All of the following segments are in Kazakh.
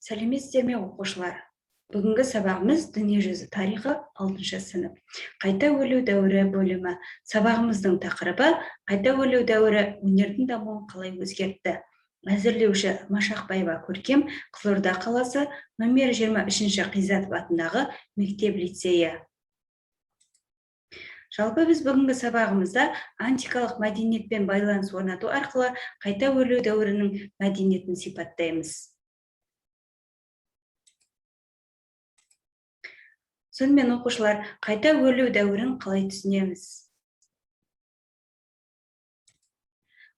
Сәлеметсіздер ме оқушылар? Бүгінгі сабағымыз дүниежүзі тарихы 6 сынып. Қайта өлу дәуірі бөлімі. Сабағымыздың тақырыбы қайта өлу дәуірі өнердің дамуын қалай өзгертті. Әзірлеуші Машақбаева Көркем, Қызылорда қаласы, номер 23-ші Қизатов атындағы мектеп-лицейі. Жалпы біз бүгінгі сабағымызда антикалық мәдениетпен байланыс орнату арқылы қайта өлу дәуірінің мәдениетін сипаттаймыз. Сонымен оқушылар, қайта өлу дәуірін қалай түсінеміз?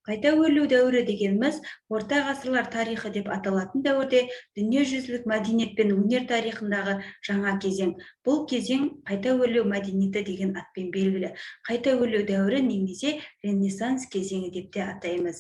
Қайта өлу дәуірі дегеніміз орта ғасырлар тарихы деп аталатын дәуірде дүниежүзілік мәдениет пен өнер тарихындағы жаңа кезең. Бұл кезең қайта өлу мәдениеті деген атпен белгілі. Қайта өлу дәуірі немесе Ренессанс кезеңі деп те атаймыз.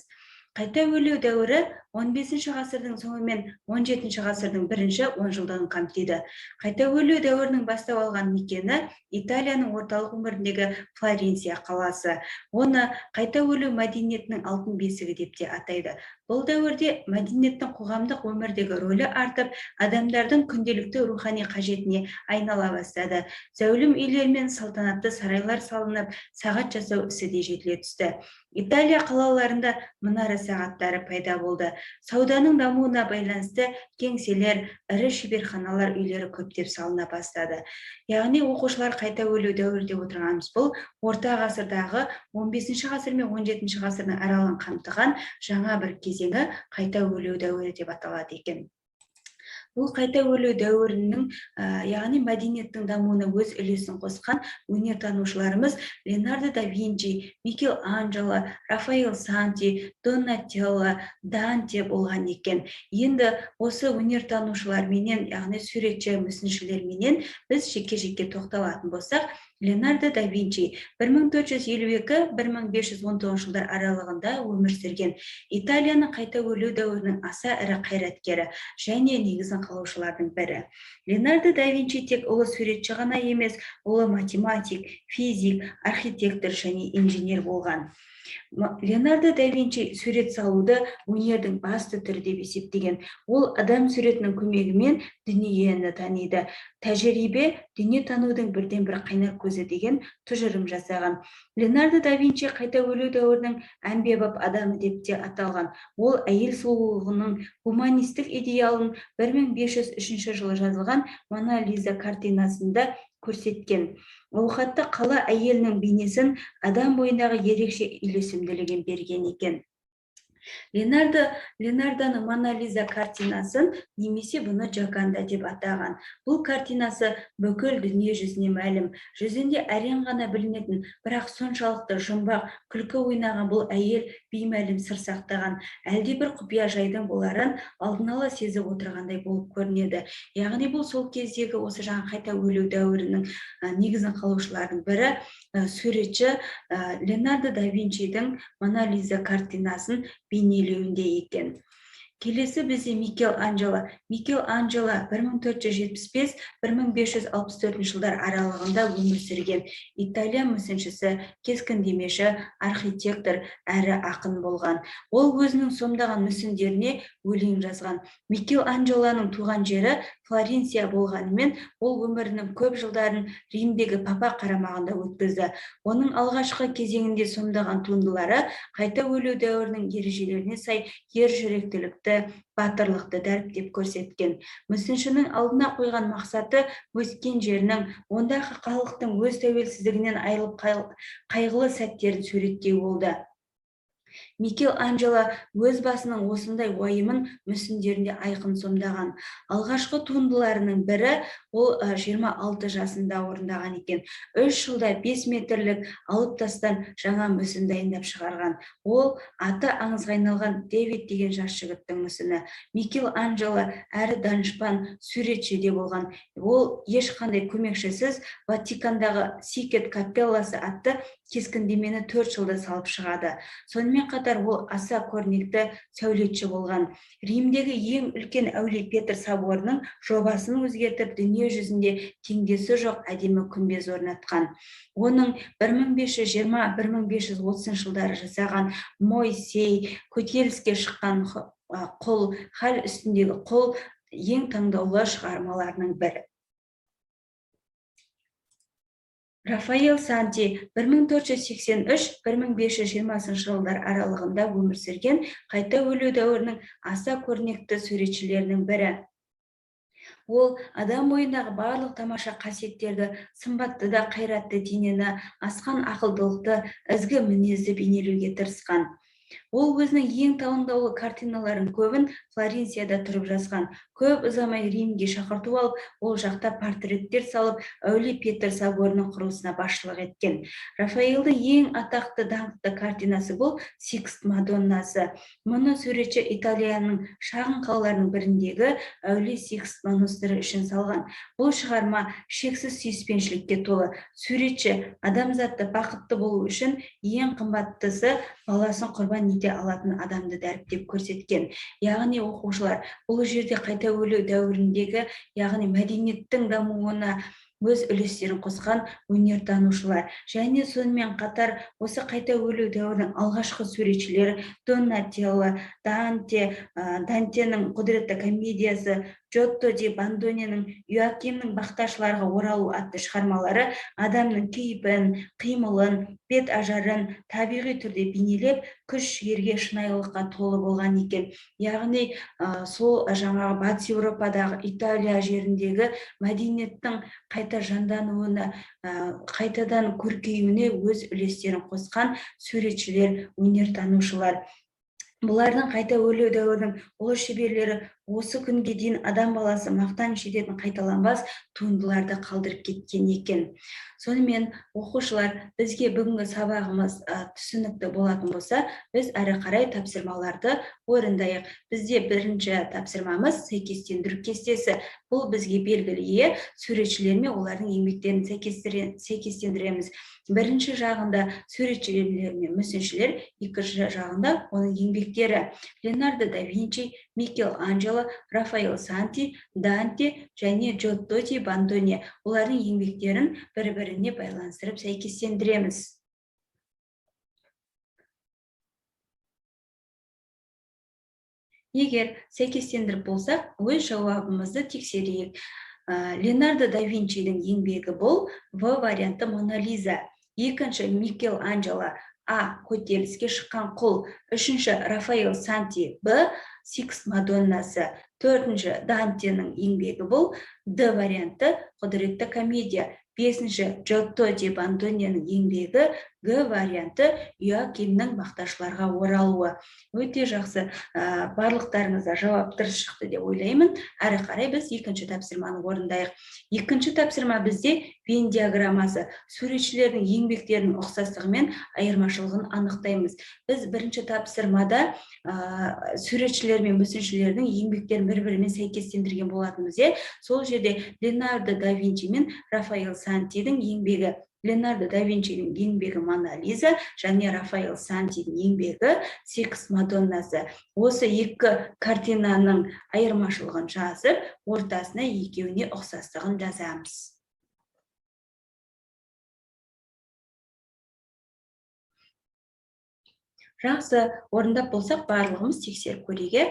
Қайта өлу дәуірі 15-ші ғасырдың соңы мен 17-ші ғасырдың бірінші 10 жылдығын қамтиды. Қайта өлу дәуірінің бастау алған мекені Италияның орталық өңіріндегі Флоренция қаласы. Оны қайта өлу мәдениетінің алтын бесігі деп те атайды. Бұл дәуірде мәдениеттің қоғамдық өмірдегі рөлі артып, адамдардың күнделікті рухани қажетіне айнала бастады. Зәулім үйлер мен салтанатты сарайлар салынып, сағат жасау ісі де жетіле түсті. Италия қалаларында мұнара сағаттары пайда болды. Сауданың дамуына байланысты кеңселер, ірі шеберханалар үйлері көптеп салына бастады. Яғни оқушылар қайта өлу дәуірде отырғанымыз бұл орта ғасырдағы 15-ші ғасыр мен 17-ші ғасырдың аралығын қамтыған жаңа бір кезеңі қайта өлу дәуірі деп аталады екен. Бұл қайта өлу дәуірінің, яғни мәдениеттің дамуына өз үлесін қосқан өнертанушыларымыз Леонардо да Винчи, Микел Анджело, Рафаэл Санти, Донателло, Данте болған екен. Енді осы өнертанушыларменен, яғни суретші мүсіншілерменен біз жеке-жеке тоқталатын болсақ, Леонардо да Винчи 1452-1519 жылдар аралығында өмір сүрген. Италияның қайта өлу дәуірінің аса ірі қайраткері және негізін қалаушылардың бірі. Леонардо да Винчи тек ұлы суретші ғана емес, ұлы математик, физик, архитектор және инженер болған. Леонардо да Винчи сурет салуды өнердің басты түрі деп есептеген. Ол адам суретінің көмегімен дүниені таниды. Тәжірибе дүние танудың бірден бір қайнар көзі деген тұжырым жасаған. Леонардо да Винчи қайта өлу дәуірінің әмбебап адамы деп те аталған. Ол әйел сұлулығының гуманистік идеалын 1503 жылы жазылған Мона Лиза картинасында көрсеткен. Ауқатты қала әйелінің бейнесін адам бойындағы ерекше үйлесімділігін берген екен. Леонардоның Мона Лиза картинасын немесе бұны Джаконда деп атаған. Бұл картинасы бүкіл дүние жүзіне мәлім. Жүзінде әрең ғана білінетін, бірақ соншалықты жұмбақ, күлкі ойнаған бұл әйел беймәлім сыр сақтаған, әлде бір құпия жайдың боларын алдын ала сезіп отырғандай болып көрінеді. Яғни бұл сол кездегі осы жаңа қайта өлу дәуірінің негізін қалаушылардың бірі суретші Леонардо да Винчидің Мона Лиза картинасын бейнелеуінде екен. Келесі бізде Микел Анджело. Микел Анджело 1475-1564 жылдар аралығында өмір сүрген. Италия мүсіншісі, кескіндемеші, архитектор әрі ақын болған. Ол өзінің сомдаған мүсіндеріне өлең жазған. Микел Анджелоның туған жері Флоренция болғанымен, ол өмірінің көп жылдарын Римдегі папа қарамағында өткізді. Оның алғашқы кезеңінде сомдаған туындылары қайта өлу дәуірінің ережелеріне сай ержүректілікті, батырлықты дәріптеп көрсеткен. Мүсіншінің алдына қойған мақсаты өскен жерінің, ондағы халықтың өз тәуелсіздігінен айырылып қайғылы сәттерін суреттеу болды. Микел Анджело өз басының осындай уайымын мүсіндерінде айқын сомдаған. Алғашқы туындыларының бірі ол 26 жасында орындаған екен. 3 жылда 5 метрлік алып тастан жаңа мүсін дайындап шығарған. Ол аты аңызға айналған Дэвид деген жас жігіттің мүсіні. Микел Анджело әрі данышпан суретші де болған. Ол ешқандай көмекшісіз Ватикандағы Сикет капелласы атты кескіндемені 4 жылда салып шығады. Сонымен қатар ол аса көрнекті сәулетші болған. Римдегі ең үлкен әулие Петр соборының жобасын өзгертіп, дүние жүзінде теңдесі жоқ әдемі күмбез орнатқан. Оның 1520-1530 жылдары жасаған Мойсей, көтеріліске шыққан құл, хал үстіндегі құл ең таңдаулы шығармаларының бірі. Рафаэл Санти 1483-1520 жылдар аралығында өмір сүрген қайта өлу дәуірінің аса көрнекті суретшілерінің бірі. Ол адам ойындағы барлық тамаша қасиеттерді, сымбатты да қайратты денені, асқан ақылдылықты, ізгі мінезді бейнелеуге тырысқан. Ол өзінің ең таңдаулы картиналарын көбін Флоренцияда тұрып жазған. Көп ұзамай Римге шақырту алып, ол жақта портреттер салып, Әулие Петр соборының құрылысына басшылық еткен. Рафаэлдің ең атақты даңқты картинасы бұл Сикст Мадоннасы. Мұны суретші Италияның шағын қалаларының біріндегі Әулие Сикст монастыры үшін салған. Бұл шығарма шексіз сүйіспеншілікке толы. Суретші адамзатты бақытты болу үшін ең қымбаттысы баласын құрбан ете алатын адамды дәріптеп көрсеткен. Яғни оқушылар, бұл жерде қайта өлу дәуіріндегі, яғни мәдениеттің дамуына өз үлестерін қосқан өнертанушылар. Және сонымен қатар осы қайта өлу дәуірінің алғашқы суретшілері Донателло, Дантенің құдіретті комедиясы, Джотто ди Бандоненің Иоакимнің бақташыларға оралу атты шығармалары адамның кейпін, қимылын, бет ажарын табиғи түрде бейнелеп, күш-жігерге, шынайылыққа толы болған екен. Яғни сол жаңағы батыс Еуропадағы Италия жеріндегі мәдениеттің қайта жандануына, қайтадан көркеюіне өз үлестерін қосқан суретшілер, өнертанушылар. Бұлардың қайта өлу дәуірінің ұлы шеберлері осы күнге дейін адам баласы мақтаныш ететін қайталанбас туындыларды қалдырып кеткен екен. Сонымен оқушылар, бізге бүгінгі сабағымыз түсінікті болатын болса, біз әрі қарай тапсырмаларды орындайық. Бізде бірінші тапсырмамыз сәйкестендіру кестесі. Бұл бізге белгілі суретшілер мен олардың еңбектерін сәйкестендіреміз. Бірінші жағында суретшілер мен мүсіншілер, екінші жағында оның еңбектері. Леонардо да Винчи, Микел Анджело, Рафаэл Санти, Данте және Джотто ди Бандоне. Олардың еңбектерін бір-біріне байланыстырып сәйкестендіреміз. Егер сәйкестендіріп болсақ, өз жауабымызды тексерейік. Леонардо да Винчидің еңбегі бұл В варианты Мона Лиза. Екінші Микел Анджело А. Көтеріліске шыққан құл. Үшінші Рафаэл Санти Б. Сикст Мадоннасы. Төртінші Дантенің еңбегі бұл Д варианты құдіретті комедия. Бесінші Джотто ди Бандоненің еңбегі Г варианты Иоакимнің бақташыларға оралуы. Өте жақсы, барлықтарыңызға жауап дұрыс шықты деп ойлаймын. Әрі қарай біз екінші тапсырманы орындайық. Екінші тапсырма бізде Вен диаграммасы. Суретшілердің еңбектерінің ұқсастығы мен айырмашылығын анықтаймыз. Біз бірінші тапсырмада суретшілер мен мүсіншілердің еңбектерін бір-бірімен сәйкестендірген болатынбыз. Сол жерде Леонардо да Винчи мен Рафаэл Сантидің еңбегі, Леонардо да Винчидің еңбегі Мона Лиза және Рафаэл Сантидің еңбегі Сикст Мадоннасы. Осы екі картинаның айырмашылығын жазып, ортасына екеуіне ұқсастығын жазамыз. Жақсы, орындап болсақ, барлығымыз тексеріп көрейік.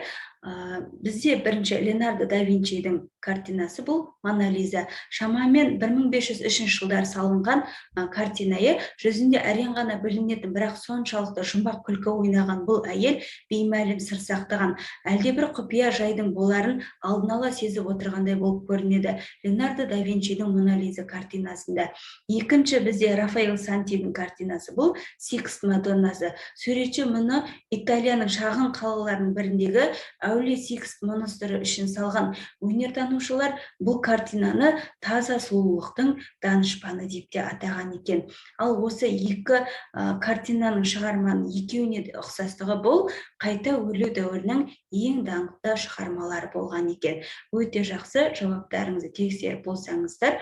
Бізде бірінші Леонардо да Винчидің картинасы бұл Мона Лиза. Шамамен 1503 жылдар салынған картинайы, жүзінде әрең ғана білінетін, бірақ соншалықты жұмбақ күлкі ойнаған бұл әйел беймәлім сыр сақтаған, әлдебір құпия жайдың боларын алдын ала сезіп отырғандай болып көрінеді Леонардо да Винчидің Мона Лиза картинасында. Екінші бізде Рафаэл Сантидің картинасы бұл Сикст Мадоннасы. Суретші мұны Италияның шағын қалаларының біріндегі Әулие Сикст монастыры үшін салған. Өнертанушылар бұл картинаны таза сұлулықтың данышпаны деп те атаған екен. Ал осы екі картинаның шығарманың екеуіне де ұқсастығы бұл қайта өлу дәуірінің ең даңқты шығармалары болған екен. Өте жақсы, жауаптарыңызды тексеріп болсаңыздар,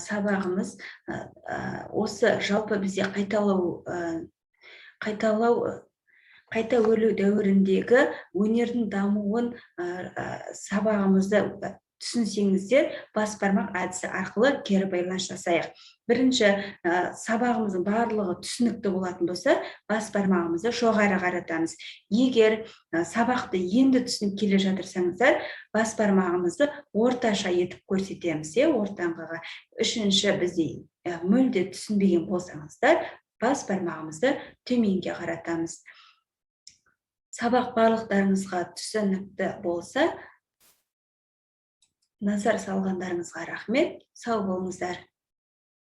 сабағымыз осы жалпы бізде қайта өлу дәуіріндегі өнердің дамуын сабағымызды түсінсеңіздер, бас бармақ әдісі арқылы кері байланыс жасайық. Бірінші, сабағымыздың барлығы түсінікті болатын болса, бас бармағымызды жоғары қаратамыз. Егер сабақты енді түсініп келе жатырсаңыздар, бас бармағымызды орташа етіп көрсетеміз, ортаңғыға. Үшінші, бізде мүлде түсінбеген болсаңыздар, бас бармағымызды төменге қаратамыз. Сабақ барлықтарыңызға түсінікті болса, назар салғандарыңызға рахмет. Сау болыңыздар.